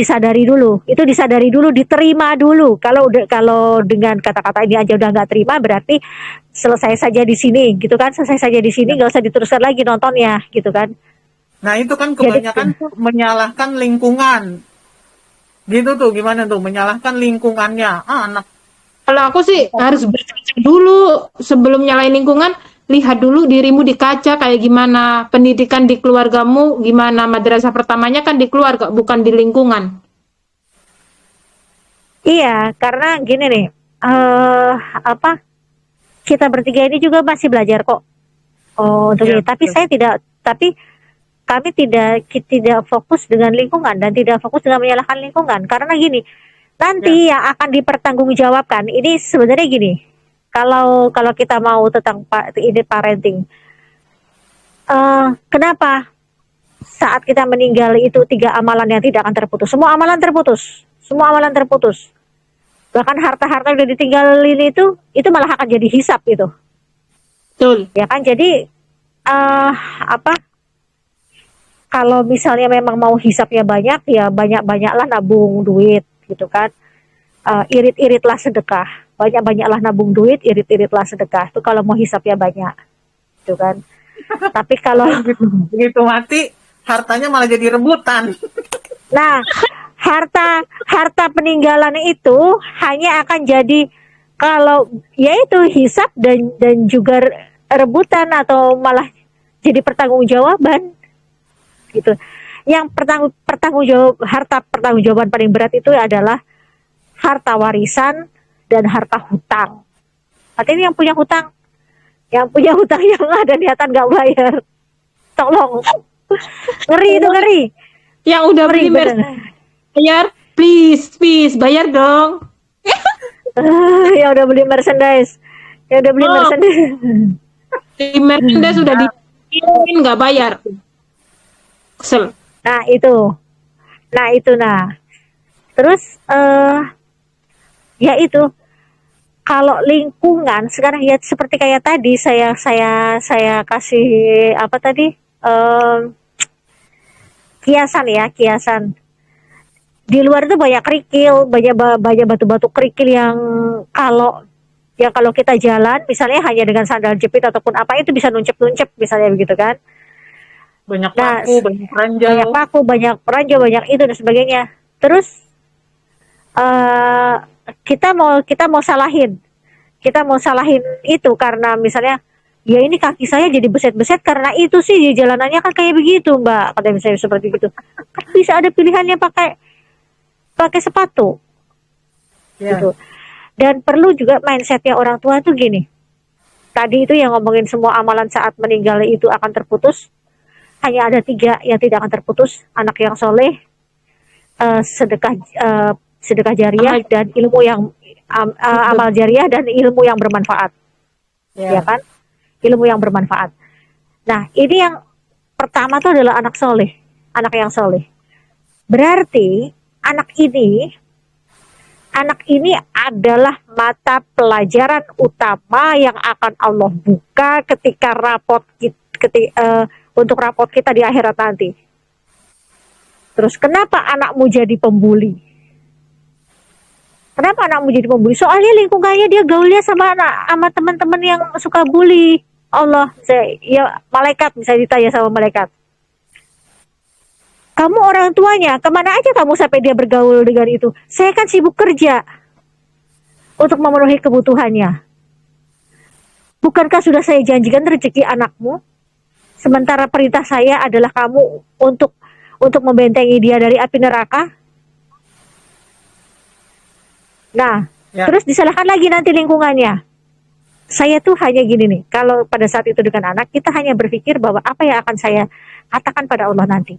disadari dulu, diterima dulu. Kalau dengan kata-kata ini aja udah nggak terima, berarti selesai saja di sini, gitu kan? Selesai saja di sini, nggak usah diteruskan lagi nontonnya, gitu kan? Nah itu kan Jadi kebanyakan tuh menyalahkan lingkungan. Gitu tuh, gimana tuh? Menyalahkan lingkungannya. Anak Kalau aku sih harus berkaca dulu sebelum nyalain lingkungan, lihat dulu dirimu di kaca kayak gimana, pendidikan di keluargamu gimana, madrasah pertamanya kan di keluarga bukan di lingkungan. iya, karena gini nih, apa? Kita bertiga ini juga masih belajar kok. Oh, untuk ya ini. Tapi betul. saya tidak, tapi kami tidak fokus dengan lingkungan dan tidak fokus dengan menyalahkan lingkungan. Karena gini, Ya, nanti yang akan dipertanggungjawabkan ini sebenarnya gini. Kalau kalau kita mau tentang ini parenting, kenapa saat kita meninggal itu 3 amalan yang tidak akan terputus? Semua amalan terputus, semua amalan terputus. Bahkan harta-harta yang udah ditinggalin itu malah akan jadi hisap itu, Betul. ya kan? Jadi apa? Kalau misalnya memang mau hisapnya banyak, ya banyak-banyaklah nabung duit, gitu kan? Irit-iritlah sedekah, banyak-banyaklah nabung duit, irit-iritlah sedekah. Itu kalau mau hisapnya banyak, gitu kan? Tapi kalau tapi begitu mati, hartanya malah jadi rebutan. nah, harta peninggalan itu hanya akan jadi, kalau yaitu hisap dan juga rebutan atau malah jadi pertanggungjawaban, gitu. Yang harta pertanggungjawaban paling berat itu adalah harta warisan dan harta hutang. Artinya yang punya hutang yang ada niatan nggak bayar, tolong. Ngeri itu, ngeri. Yang udah Ngeri beli bener. bayar, please bayar dong. Ya udah beli merchandise, Oh, di merchandise sudah dikirim nggak bayar. Kesel. Nah itu, terus ya itu, kalau lingkungan sekarang ya seperti kayak tadi saya kasih apa tadi, kiasan. Di luar itu banyak kerikil, banyak batu-batu kerikil yang kalau kalau kita jalan misalnya hanya dengan sandal jepit ataupun apa, itu bisa nuncep misalnya, begitu kan? Banyak Nah, paku, banyak ranjau. banyak paku, banyak peranjau, banyak itu dan sebagainya. Terus uh, kita mau salahin itu karena misalnya, ya ini kaki saya jadi beset-beset karena itu sih, di jalanannya kan kayak begitu mbak, kata misalnya seperti gitu. Kan bisa ada pilihannya pakai pakai sepatu, Ya, gitu. Dan perlu juga mindsetnya orang tua tuh gini. Tadi itu yang ngomongin semua amalan saat meninggal itu akan terputus. Hanya ada 3 yang tidak akan terputus: anak yang soleh, sedekah jariah, Amal dan ilmu yang amal jariah dan ilmu yang bermanfaat, ya ya, kan? Ilmu yang bermanfaat. Nah, ini yang pertama tuh adalah anak yang soleh. Berarti anak ini adalah mata pelajaran utama yang akan Allah buka ketika untuk rapot kita di akhirat nanti. Terus kenapa anakmu jadi pembuli? Kenapa anakmu jadi pembuli? Soalnya lingkungannya dia gaulnya sama teman-teman yang suka bully. Ya malaikat bisa ditanya sama malaikat. Kamu orang tuanya, kemana aja kamu sampai dia bergaul dengan itu? Saya kan sibuk kerja untuk memenuhi kebutuhannya. Bukankah sudah saya janjikan rezeki anakmu? Sementara perintah saya adalah kamu untuk membentengi dia dari api neraka. Nah, ya. terus disalahkan lagi nanti lingkungannya. Saya tuh hanya gini nih, kalau pada saat itu dengan anak, kita hanya berpikir bahwa apa yang akan saya katakan pada Allah nanti.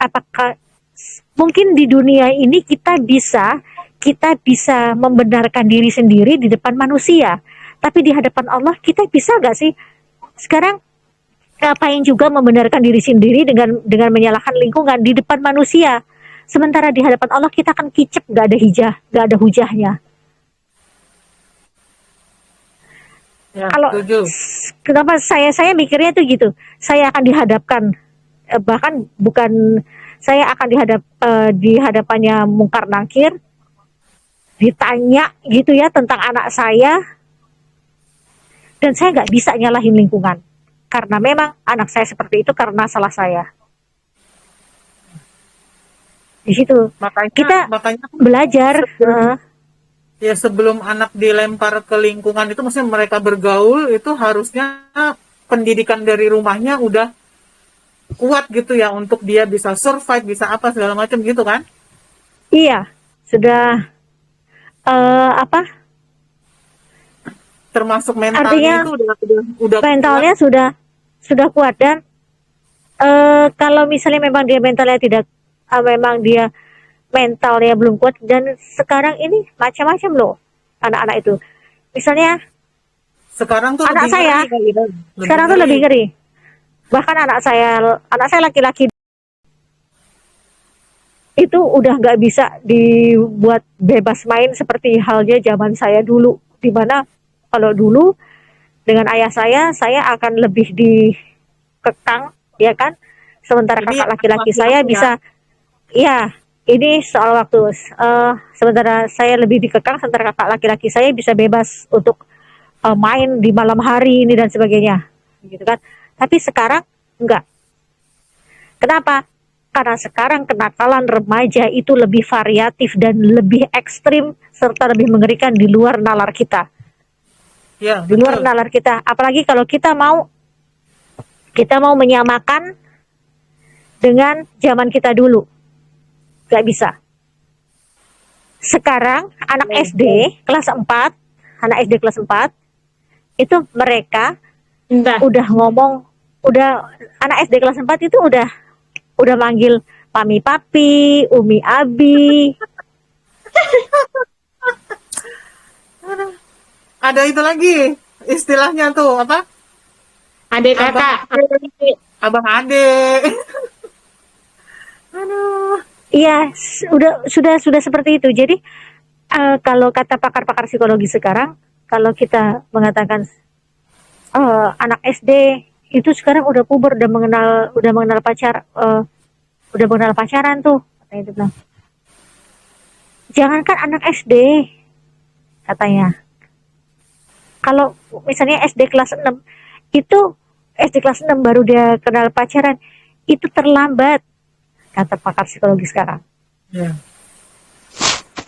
Apakah mungkin di dunia ini kita bisa membenarkan diri sendiri di depan manusia, tapi di hadapan Allah kita bisa nggak sih? Sekarang ngapain juga membenarkan diri sendiri dengan menyalahkan lingkungan di depan manusia, sementara di hadapan Allah kita kan kicep, nggak ada hujahnya. Ya, Kalau setuju. kenapa saya mikirnya tuh gitu, saya akan dihadapkan, bahkan bukan saya akan di hadapannya mungkar nakir, ditanya gitu ya tentang anak saya, dan saya nggak bisa nyalahin lingkungan karena memang anak saya seperti itu karena salah saya. Di situ kita Makanya belajar. ya sebelum anak dilempar ke lingkungan itu, maksudnya mereka bergaul itu harusnya pendidikan dari rumahnya udah kuat gitu ya, untuk dia bisa survive, bisa apa segala macam gitu kan. Iya, sudah apa? Termasuk mentalnya Artinya itu udah mentalnya kuat. sudah kuat, dan kalau misalnya memang dia mentalnya tidak, memang dia mentalnya belum kuat, dan sekarang ini macam-macam loh anak-anak itu. Misalnya Sekarang tuh anak lebih saya ngeri kali ya. sekarang tuh lebih ngeri. Bahkan anak saya laki-laki itu udah nggak bisa dibuat bebas main seperti halnya zaman saya dulu, dimana kalau dulu dengan ayah saya akan lebih dikekang, ya kan, sementara Ini kakak laki-laki saya laki-laki ya. bisa, ya, ini soal waktu. Sementara saya lebih dikekang, sementara kakak laki-laki saya bisa bebas untuk main di malam hari ini dan sebagainya, gitu kan. Tapi sekarang enggak. Kenapa? Karena sekarang kenakalan remaja itu lebih variatif dan lebih ekstrim serta lebih mengerikan di luar nalar kita. Ya, Di luar betul. nalar kita. Apalagi kalau kita mau menyamakan dengan zaman kita dulu. Gak bisa. Sekarang anak SD kelas 4, anak SD kelas 4 itu mereka Entah. udah ngomong, anak SD kelas 4 itu udah manggil Mami Papi, Umi Abi. Ada itu lagi istilahnya tuh apa? Adik Abang kakak. ade, abang ade. Aduh. Iya, sudah seperti itu. Jadi kalau kata pakar-pakar psikologi sekarang, kalau kita mengatakan anak SD itu sekarang udah puber, udah mengenal pacaran tuh, katanya itu bilang. Jangankan anak SD, katanya. Kalau misalnya SD kelas 6, itu SD kelas 6 baru dia kenal pacaran, itu terlambat, kata pakar psikologi sekarang. Ya.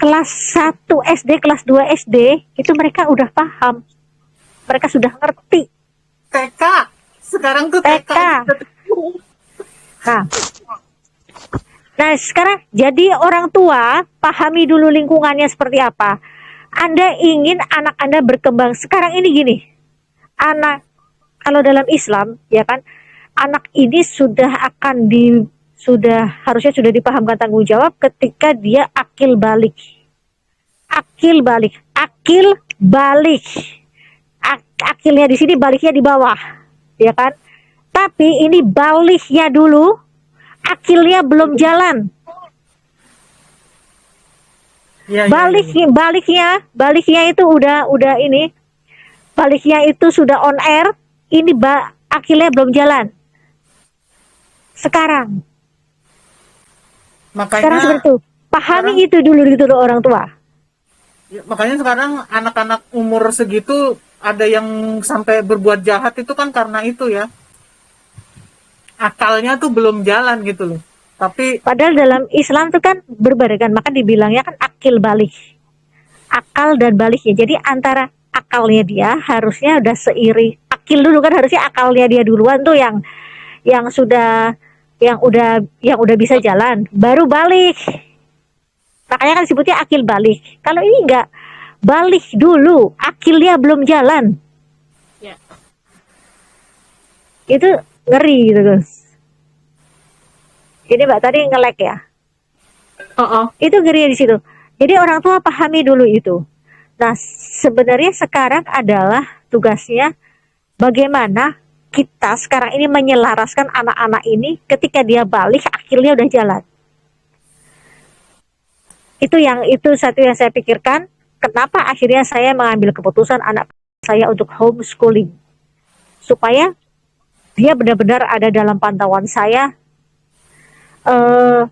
Kelas 1 SD, kelas 2 SD, itu mereka udah paham. Mereka sudah ngerti. TK. Sekarang tuh TK. Nah, sekarang jadi orang tua, pahami dulu lingkungannya seperti apa. Anda ingin anak Anda berkembang. Sekarang ini gini, anak, kalau dalam Islam, ya kan, anak ini harusnya sudah dipahamkan tanggung jawab ketika dia akil balik. Akilnya di sini, baliknya di bawah, ya kan. Tapi ini baliknya dulu, akilnya belum jalan. Ya, Baliknya itu udah ini, baliknya itu sudah on air, ini akilnya belum jalan. Sekarang seperti itu. Pahami itu dulu orang tua. Makanya sekarang anak-anak umur segitu ada yang sampai berbuat jahat itu kan karena itu ya. Akalnya tuh belum jalan gitu loh. Tapi Padahal dalam Islam tuh kan berbarengan, maka dibilangnya kan akil balik. Akal dan baliknya. Jadi antara akalnya dia harusnya udah seiri. Akil dulu kan harusnya akalnya dia duluan tuh yang udah bisa jalan, baru balik. Makanya kan disebutnya akil balik. Kalau ini enggak, balik dulu, akilnya belum jalan. Ya. Itu ngeri gitu, guys. Ini Mbak tadi nge-lag ya. Itu ngeri di situ. Jadi orang tua pahami dulu itu. Nah, sebenarnya sekarang adalah tugasnya bagaimana kita sekarang ini menyelaraskan anak-anak ini ketika dia balik, akilnya udah jalan. Itu satu yang saya pikirkan. Kenapa akhirnya saya mengambil keputusan anak saya untuk homeschooling, supaya dia benar-benar ada dalam pantauan saya. eh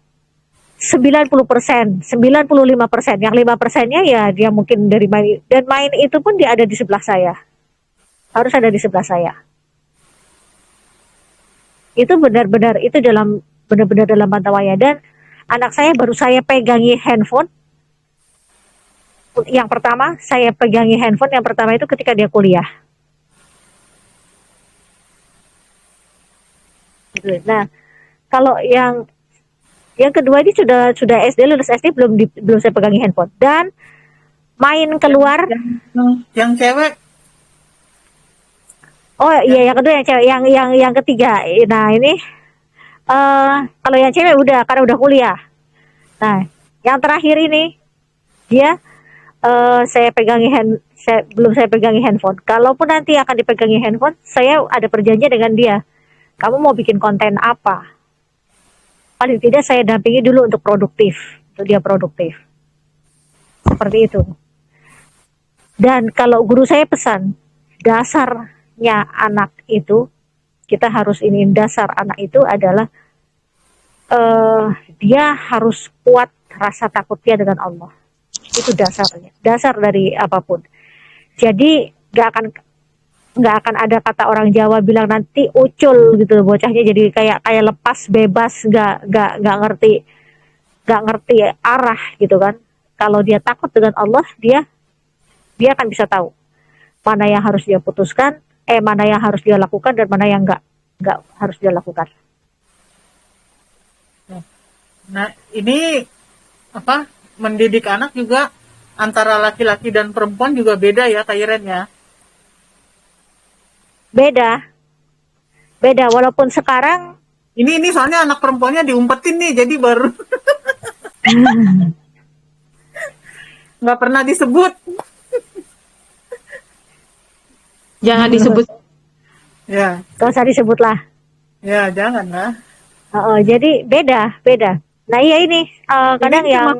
90%, 95%. Yang 5%-nya ya dia mungkin dari main, dan main itu pun dia ada di sebelah saya. Harus ada di sebelah saya. Itu benar-benar itu benar-benar dalam pantauannya. Dan anak saya baru saya pegangi handphone. Yang pertama saya pegangi handphone yang pertama itu ketika dia kuliah. Nah, kalau yang kedua ini sudah SD, lulus SD, belum saya pegangi handphone. Dan main keluar. Yang cewek. Oh iya, yang kedua yang cewek, yang ketiga. Nah ini kalau yang cewek udah, karena udah kuliah. Nah, yang terakhir ini dia belum saya pegangi handphone. Kalaupun nanti akan dipegangi handphone, saya ada perjanjian dengan dia. Kamu mau bikin konten apa? Paling tidak saya dampingi dulu untuk produktif, untuk dia produktif. Seperti itu. Dan kalau guru saya pesan, dasarnya anak itu, kita harus dasar anak itu adalah dia harus kuat rasa takutnya dengan Allah. Itu dasarnya, dasar dari apapun. Jadi nggak akan ada kata orang Jawa bilang nanti ucul gitu, bocahnya jadi kayak lepas bebas, nggak ngerti arah gitu kan. Kalau dia takut dengan Allah, dia akan bisa tahu mana yang harus dia putuskan, mana yang harus dia lakukan, dan mana yang nggak harus dia lakukan. Nah, ini apa? Mendidik anak juga antara laki-laki dan perempuan juga beda ya, Kak Iren ya. Beda. Walaupun sekarang ini soalnya anak perempuannya diumpetin nih, jadi baru nggak pernah disebut. Jangan disebut. Ya. Gak usah disebut lah. Ya, jangan lah. Jadi beda. Nah iya ini kadang ini yang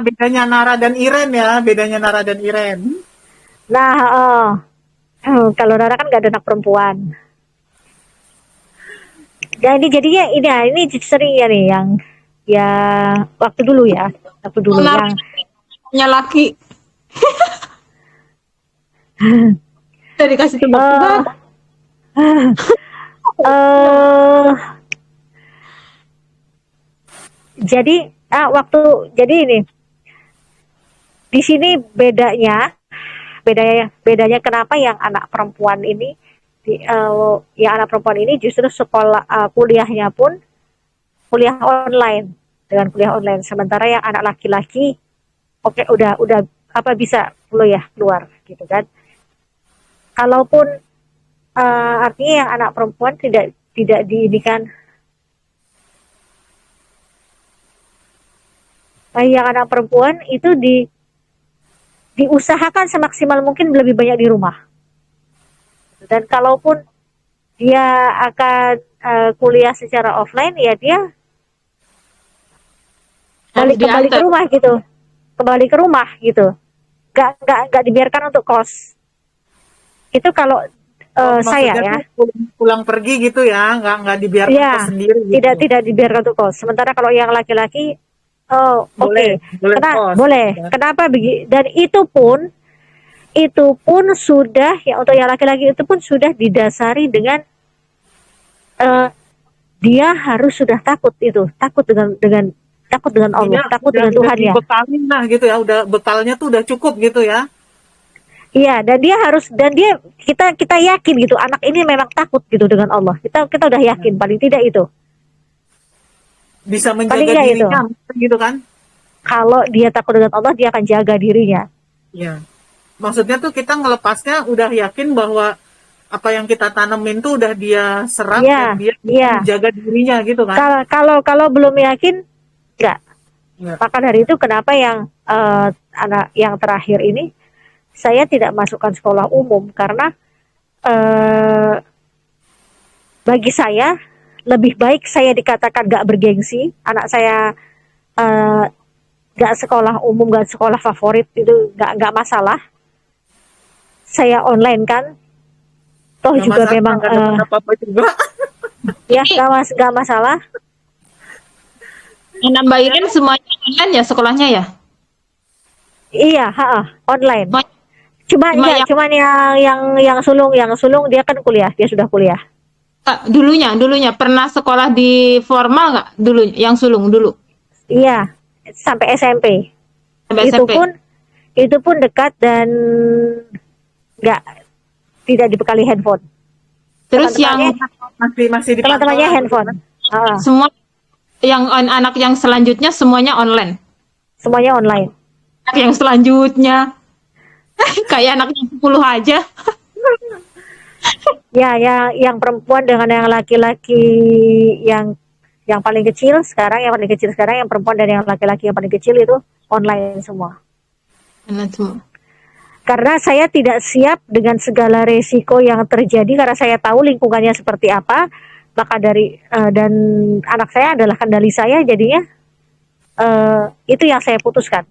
bedanya Nara dan Iren ya, bedanya Nara dan Iren. Nah, kalau Rara kan gak ada anak perempuan. Dan ini jadinya ini sering ya nih yang ya waktu dulu yang laki. Udah dikasih tebak-tebak. Jadi ini di sini bedanya kenapa yang anak perempuan ini yang anak perempuan ini justru sekolah kuliahnya pun kuliah online, sementara yang anak laki-laki udah bisa keluar gitu kan. Kalaupun artinya yang anak perempuan tidak diindikan, yang anak perempuan itu diusahakan semaksimal mungkin lebih banyak di rumah. Dan kalaupun dia akan kuliah secara offline, ya dia kembali ke rumah gitu. Gak dibiarkan untuk kos. Itu kalau saya ya pulang pergi gitu ya, nggak dibiarkan kos sendiri gitu. Tidak dibiarkan untuk kos. Sementara kalau yang laki-laki boleh. Kenapa begitu? Dan itu pun sudah ya, untuk yang laki-laki itu pun sudah didasari dengan dia harus sudah takut dengan Allah, takut dengan Tuhan ya. Bekalin lah gitu ya, udah bekalnya tuh udah cukup gitu ya. Iya, dan kita yakin gitu, anak ini memang takut gitu dengan Allah. Kita udah yakin paling tidak itu. Bisa menjaga dirinya gitu kan. Kalau dia takut dengan Allah, dia akan jaga dirinya. Iya. Maksudnya tuh kita ngelepasnya udah yakin bahwa apa yang kita tanemin tuh udah dia serap dan dia menjaga dirinya gitu kan. Kalau belum yakin, enggak. Maka dari itu kenapa yang anak yang terakhir ini saya tidak masukkan sekolah umum, karena bagi saya lebih baik saya dikatakan gak bergengsi, anak saya gak sekolah umum, gak sekolah favorit, itu gak masalah. Saya online kan, toh gak juga masalah, memang apa-apa juga. Ya gak masalah. Anak Mbak Iren semuanya online ya sekolahnya ya? Iya, online. Cuma Cuma cuma enggak, yang cuman yang sulung dia kan kuliah, dia sudah kuliah. dulunya pernah sekolah di formal nggak dulu yang sulung dulu Iya, sampai SMP. sampai Itu SMP. pun itu pun dekat dan enggak tidak dibekali handphone. Terus yang Teman-temannya masih dipantau teman-temannya lah gitu handphone. kan. semua yang anak yang selanjutnya semuanya online. Semuanya online. Anak yang selanjutnya kayak anak yang 10 aja. Ya, yang perempuan dengan yang laki-laki yang yang paling kecil sekarang, yang paling kecil sekarang yang perempuan dan yang laki-laki yang paling kecil itu online semua. Anak semua. Karena saya tidak siap dengan segala resiko yang terjadi karena saya tahu lingkungannya seperti apa, maka dan anak saya adalah kendali saya, jadinya itu yang saya putuskan.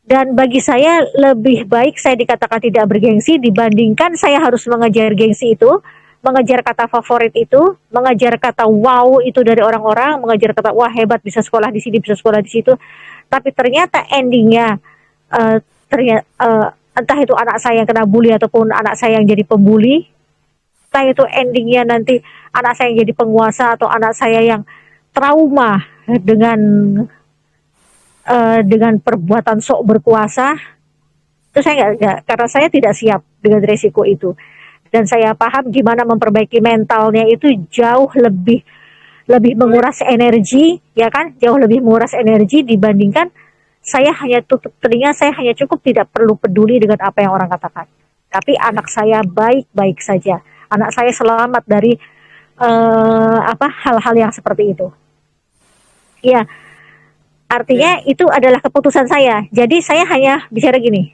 Dan bagi saya lebih baik saya dikatakan tidak bergengsi dibandingkan saya harus mengejar gengsi itu, mengejar kata favorit itu, mengejar kata wow itu dari orang-orang, mengejar kata wah hebat bisa sekolah di sini, bisa sekolah di situ. Tapi ternyata endingnya entah itu anak saya yang kena bully ataupun anak saya yang jadi pembuli, entah itu endingnya nanti anak saya yang jadi penguasa atau anak saya yang trauma dengan perbuatan sok berkuasa, itu saya nggak, karena saya tidak siap dengan resiko itu, dan saya paham gimana memperbaiki mentalnya itu jauh lebih menguras energi, ya kan, jauh lebih menguras energi dibandingkan saya hanya tutup telinga, saya hanya cukup tidak perlu peduli dengan apa yang orang katakan. Tapi anak saya baik-baik saja, anak saya selamat dari hal-hal yang seperti itu. Ya, artinya itu adalah keputusan saya. Jadi saya hanya bicara gini,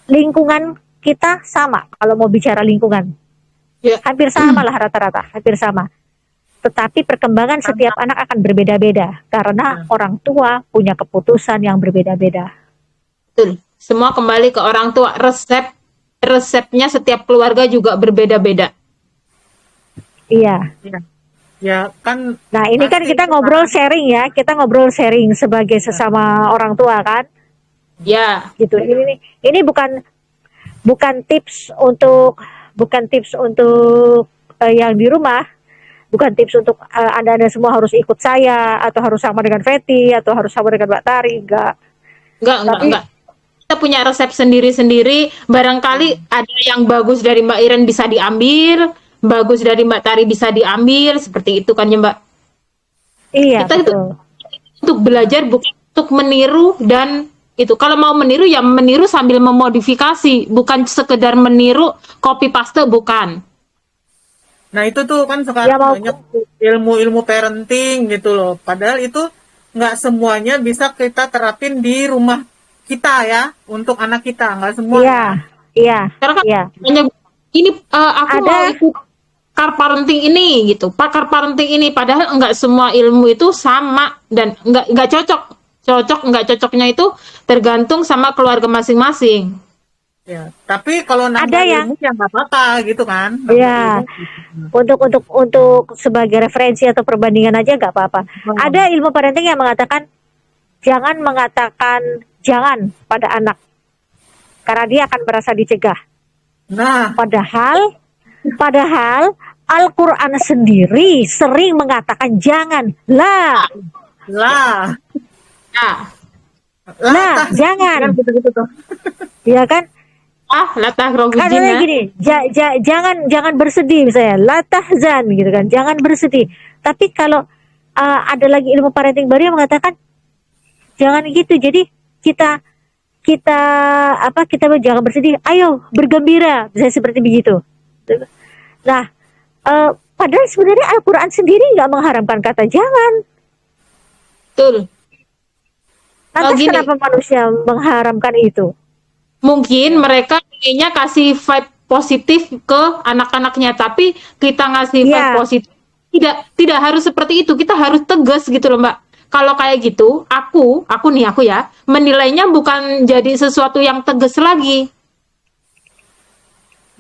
lingkungan kita sama kalau mau bicara lingkungan. Ya. Hampir sama lah rata-rata, hampir sama. Tetapi perkembangan setiap anak akan berbeda-beda karena orang tua punya keputusan yang berbeda-beda. Betul. Semua kembali ke orang tua. Resepnya setiap keluarga juga berbeda-beda. Iya. Ya kan. Nah ini kan kita ngobrol sharing ya, kita ngobrol sharing sebagai sesama orang tua kan. Ya. Gitu. Ini bukan tips untuk yang di rumah, bukan tips untuk anda semua harus ikut saya atau harus sama dengan Feti atau harus sama dengan Mbak Tari, enggak. Enggak. Kita punya resep sendiri-sendiri. Barangkali ada yang bagus dari Mbak Iren bisa diambil, bagus dari Mbak Tari bisa diambil, seperti itu kan ya Mbak? Iya, kita betul. Untuk belajar bukan untuk meniru, dan itu kalau mau meniru ya meniru sambil memodifikasi, bukan sekedar meniru copy paste, bukan. Nah itu tuh kan sekarang banyak ilmu-ilmu parenting gitu loh. Padahal itu nggak semuanya bisa kita terapin di rumah kita ya, untuk anak kita, nggak semua. Iya. Karena kan banyak ini aku mau ikut pakar parenting ini gitu, pakar parenting ini, padahal nggak semua ilmu itu sama dan nggak nggak cocoknya itu tergantung sama keluarga masing-masing. Ya, tapi kalau nambah ilmu ya nggak apa-apa gitu kan. Iya. Untuk sebagai referensi atau perbandingan aja nggak apa-apa. Ada ilmu parenting yang mengatakan jangan mengatakan jangan pada anak karena dia akan merasa dicegah. Nah, padahal Al-Quran sendiri sering mengatakan jangan lah, jangan, ya kan? Katanya gini, jangan bersedih misalnya, la tahzan gitu kan, jangan bersedih. Tapi kalau ada lagi ilmu parenting baru yang mengatakan jangan gitu. Jadi kita jangan bersedih, ayo bergembira, misalnya seperti begitu. Nah, padahal sebenarnya Al-Quran sendiri nggak mengharamkan kata jangan. Betul. Lantas kenapa manusia mengharamkan itu? Mungkin mereka inginnya kasih vibe positif ke anak-anaknya, tapi kita ngasih vibe positif tidak harus seperti itu. Kita harus tegas gitu loh Mbak. Kalau kayak gitu, aku ya menilainya bukan jadi sesuatu yang tegas lagi.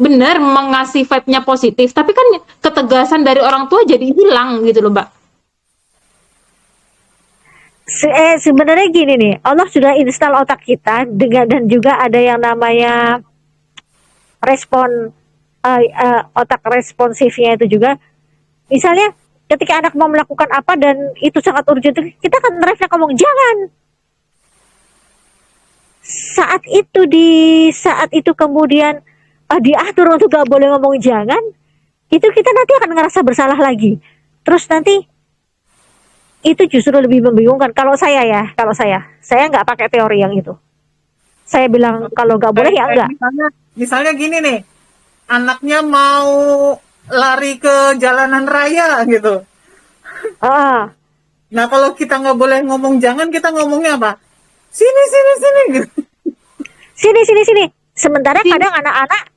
Benar mengasih vibe-nya positif, tapi kan ketegasan dari orang tua jadi hilang gitu loh Mbak. Sebenarnya gini nih, Allah sudah install otak kita dengan, dan juga ada yang namanya respon, otak responsifnya itu juga. Misalnya ketika anak mau melakukan apa dan itu sangat urgent, kita akan refleks ngomong jangan. Saat itu kemudian diatur untuk gak boleh ngomong jangan, itu kita nanti akan ngerasa bersalah lagi. Terus nanti itu justru lebih membingungkan. Kalau saya nggak pakai teori yang itu. Saya bilang kalau nggak boleh ya enggak. Misalnya gini nih, anaknya mau lari ke jalanan raya gitu. Ah, Nah kalau kita nggak boleh ngomong jangan, kita ngomongnya apa? Sini gitu. sini. Sementara kadang anak-anak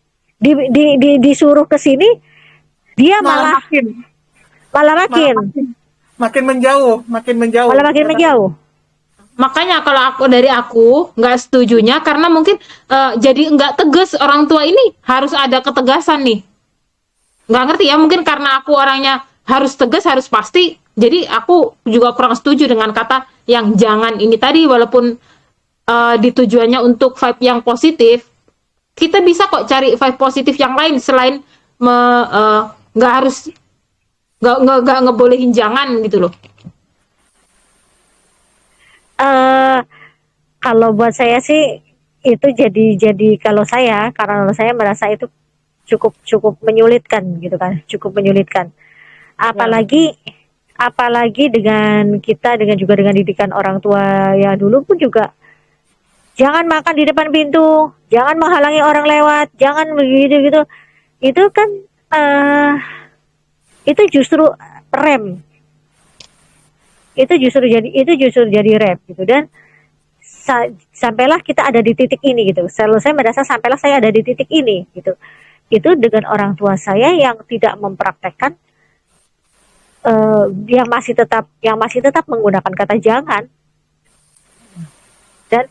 disuruh ke sini, dia malah makin menjauh. malah makin menjauh. Makanya kalau aku nggak setujunya karena mungkin jadi nggak tegas, orang tua ini harus ada ketegasan nih. Nggak ngerti ya, mungkin karena aku orangnya harus tegas, harus pasti. Jadi aku juga kurang setuju dengan kata yang jangan ini tadi, walaupun ditujuannya untuk vibe yang positif. Kita bisa kok cari vibe positif yang lain selain nggak harus nggak ngebolehin jangan gitu loh. Kalau buat saya sih itu jadi karena saya merasa itu cukup menyulitkan gitu kan, cukup menyulitkan. Apalagi dengan didikan orang tua ya dulu pun juga, jangan makan di depan pintu, jangan menghalangi orang lewat, jangan begitu gitu. Itu kan itu justru rem. Itu justru jadi rem gitu. Dan sampailah kita ada di titik ini gitu. Selalu saya merasa sampailah saya ada di titik ini gitu. Itu dengan orang tua saya yang tidak mempraktekkan, yang masih tetap menggunakan kata jangan. Dan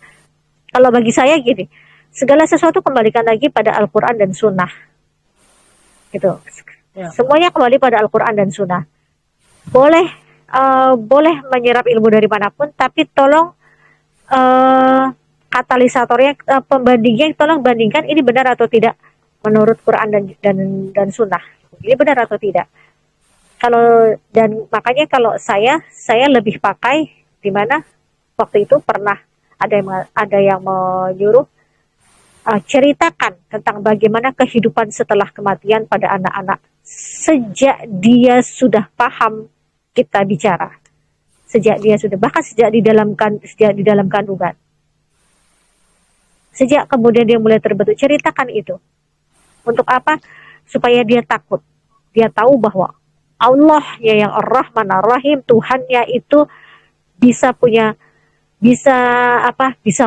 kalau bagi saya gini, segala sesuatu kembalikan lagi pada Al-Quran dan Sunnah gitu. Ya. Semuanya kembali pada Al-Quran dan Sunnah. Boleh menyerap ilmu dari manapun, tapi tolong katalisatornya, pembandingnya tolong bandingkan ini benar atau tidak menurut Quran dan Sunnah. Ini benar atau tidak. Makanya kalau saya lebih pakai di mana waktu itu pernah ada yang menyuruh ceritakan tentang bagaimana kehidupan setelah kematian pada anak-anak sejak dia sudah paham kita bicara, sejak di dalam kandungan, sejak kemudian dia mulai terbentuk, ceritakan itu. Untuk apa? Supaya dia takut, dia tahu bahwa Allah ya yang Ar-Rahman Ar-Rahim, Tuhannya itu bisa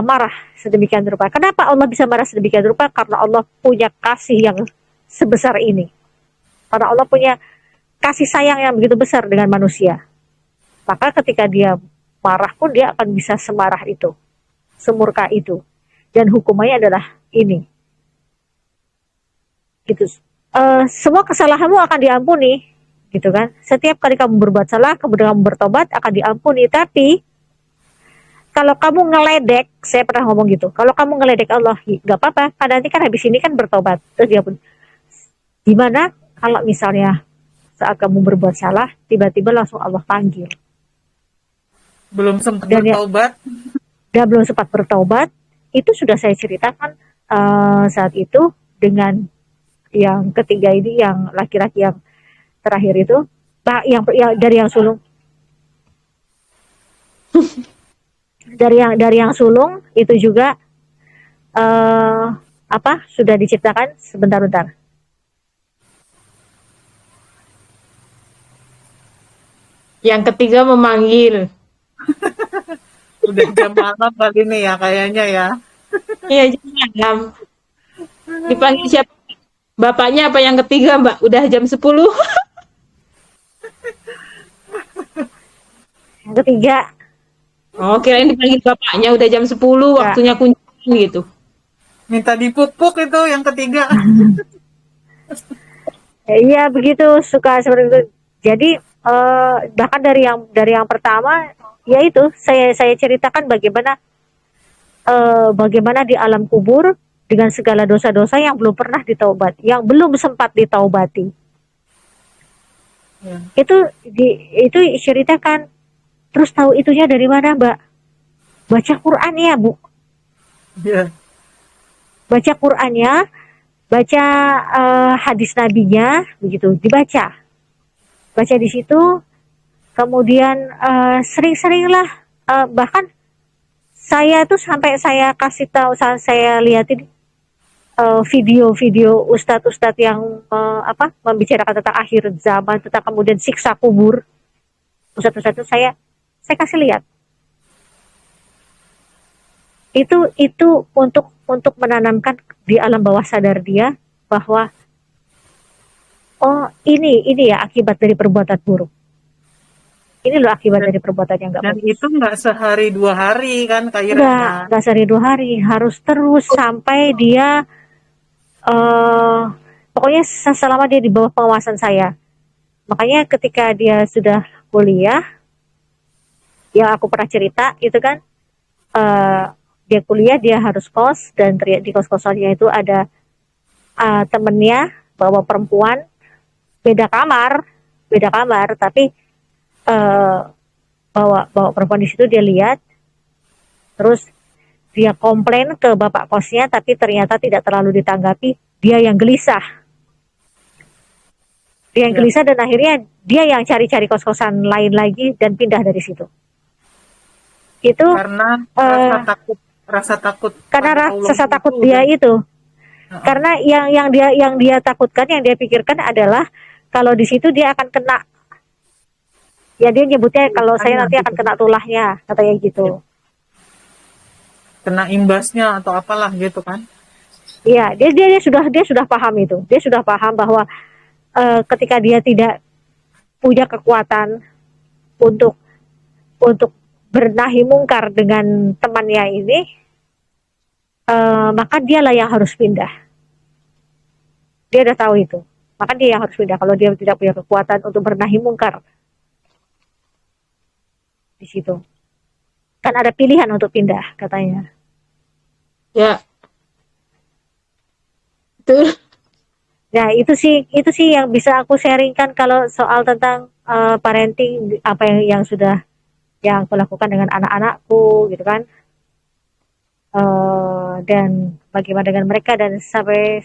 marah sedemikian rupa. Kenapa Allah bisa marah sedemikian rupa? Karena Allah punya kasih yang sebesar ini. Karena Allah punya kasih sayang yang begitu besar dengan manusia. Maka ketika dia marah pun dia akan bisa semarah itu, semurka itu. Dan hukumannya adalah ini. Gitu. Semua kesalahanmu akan diampuni, gitu kan? Setiap kali kamu berbuat salah, kemudian kamu bertobat akan diampuni. Tapi kalau kamu ngeledek, saya pernah ngomong gitu, kalau kamu ngeledek Allah, nggak apa-apa, karena nanti kan habis ini kan bertobat, terus dia pun. Gimana kalau misalnya saat kamu berbuat salah, tiba-tiba langsung Allah panggil. Belum sempat bertobat. Dia belum sempat bertobat, itu sudah saya ceritakan saat itu dengan yang ketiga ini, yang laki-laki yang terakhir itu, yang dari yang sulung. dari yang sulung itu juga sudah diciptakan sebentar. Yang ketiga memanggil. Udah jam malam kali ini ya kayaknya ya. Iya, jam malam. Dipanggil siapa? Bapaknya apa yang ketiga, Mbak? Udah jam 10. Yang ketiga. Oh, kirain dipanggil bapaknya udah jam 10, waktunya kunjungan gitu. Minta dipupuk itu yang ketiga. Iya, begitu, suka seperti itu. Jadi bahkan dari yang pertama ya itu saya ceritakan bagaimana di alam kubur dengan segala dosa-dosa yang belum pernah ditaubat, yang belum sempat ditaubati. Ya. Itu ceritakan. Terus tahu itunya dari mana, Mbak? Baca Quran ya, Bu. Ya. Baca Qurannya, baca hadis nabinya, begitu dibaca. Baca di situ, kemudian sering-seringlah bahkan saya tuh sampai saya kasih tahu, saya lihatin video-video ustadz-ustadz yang membicarakan tentang akhir zaman, tentang kemudian siksa kubur. Ustadz-ustadz itu saya kasih lihat. Itu untuk menanamkan di alam bawah sadar dia bahwa oh ini ya akibat dari perbuatan buruk. Ini loh akibat dari perbuatan yang nggak Dan bagus. itu nggak sehari 2 hari kan, Kak Ira? Nggak sehari 2 hari, harus terus sampai dia pokoknya selama dia di bawah pengawasan saya. Makanya ketika dia sudah kuliah, yang aku pernah cerita itu kan, dia kuliah, dia harus kos, dan di kos-kosannya itu ada temennya bawa perempuan, beda kamar, tapi bawa perempuan di situ. Dia lihat, terus dia komplain ke bapak kosnya, tapi ternyata tidak terlalu ditanggapi. Dia yang gelisah, dan akhirnya dia yang cari-cari kos-kosan lain lagi dan pindah dari situ. Itu Karena rasa takut karena pada Allah rasa takut itu dia udah. itu. Karena yang dia takutkan, yang dia pikirkan adalah kalau di situ dia akan kena. Ya dia nyebutnya kalau saya nanti akan kena tulahnya, katanya gitu. Kena imbasnya atau apalah gitu kan. Iya, dia sudah paham itu. Dia sudah paham bahwa ketika dia tidak punya kekuatan untuk bernahi mungkar dengan temannya ini, maka dialah yang harus pindah. Dia udah tahu itu. Maka dia yang harus pindah kalau dia tidak punya kekuatan untuk bernahi mungkar. Di situ kan ada pilihan untuk pindah, katanya. Ya. Betul. Nah, itu sih yang bisa aku sharingkan kalau soal tentang parenting, apa yang sudah yang aku lakukan dengan anak-anakku gitu kan. Dan bagaimana dengan mereka, dan sampai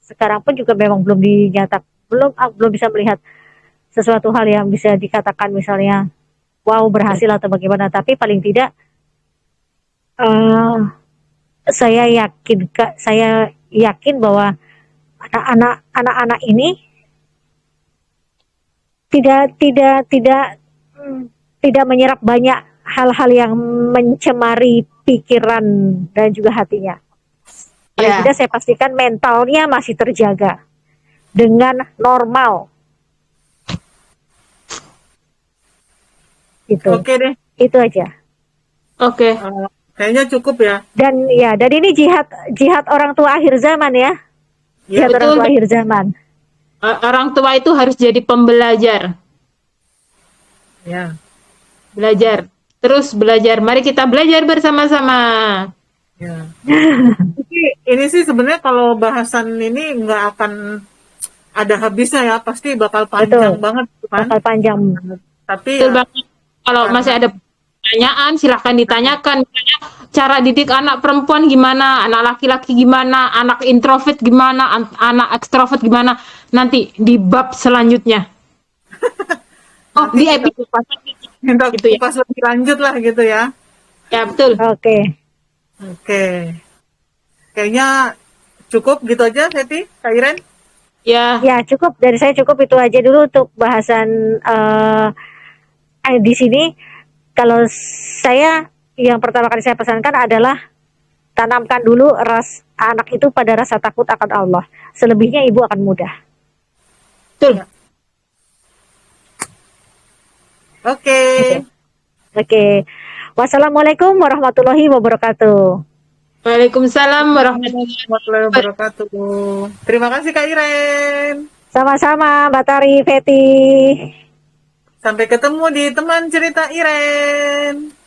sekarang pun juga memang belum bisa melihat sesuatu hal yang bisa dikatakan misalnya wow berhasil atau bagaimana, tapi paling tidak saya yakin bahwa anak-anak ini tidak menyerap banyak hal-hal yang mencemari pikiran dan juga hatinya. Paling tidak saya pastikan mentalnya masih terjaga dengan normal. Itu. Oke deh. Itu aja. Oke. Kayaknya cukup ya. Dan ini jihad orang tua akhir zaman ya. Ya, Jihad orang betul. tua akhir zaman. Orang tua itu harus jadi pembelajar. Ya. Belajar. Terus belajar. Mari kita belajar bersama-sama. Ya. Ini sih sebenarnya kalau bahasan ini nggak akan ada habisnya ya, pasti bakal panjang banget kan. Bakal panjang. Tapi Betul banget. Kalau masih ada pertanyaan silahkan ditanyakan. Misalnya cara didik anak perempuan gimana, anak laki-laki gimana, anak introvert gimana, anak ekstrovert gimana, nanti di bab selanjutnya. Di episode minta gitu ya. kupas lebih lanjut lah gitu ya. Ya betul. Oke. Kayaknya cukup gitu aja, Seti, Kak Iren. Ya. Ya cukup, dari saya cukup itu aja dulu untuk bahasan di sini. Kalau saya yang pertama kali saya pesankan adalah tanamkan dulu anak itu pada rasa takut akan Allah. Selebihnya ibu akan mudah. Betul. Oke. Wassalamualaikum warahmatullahi wabarakatuh. Waalaikumsalam warahmatullahi wabarakatuh. Terima kasih Kak Iren. Sama-sama Mbak Tari, Feti. Sampai ketemu di teman cerita Iren.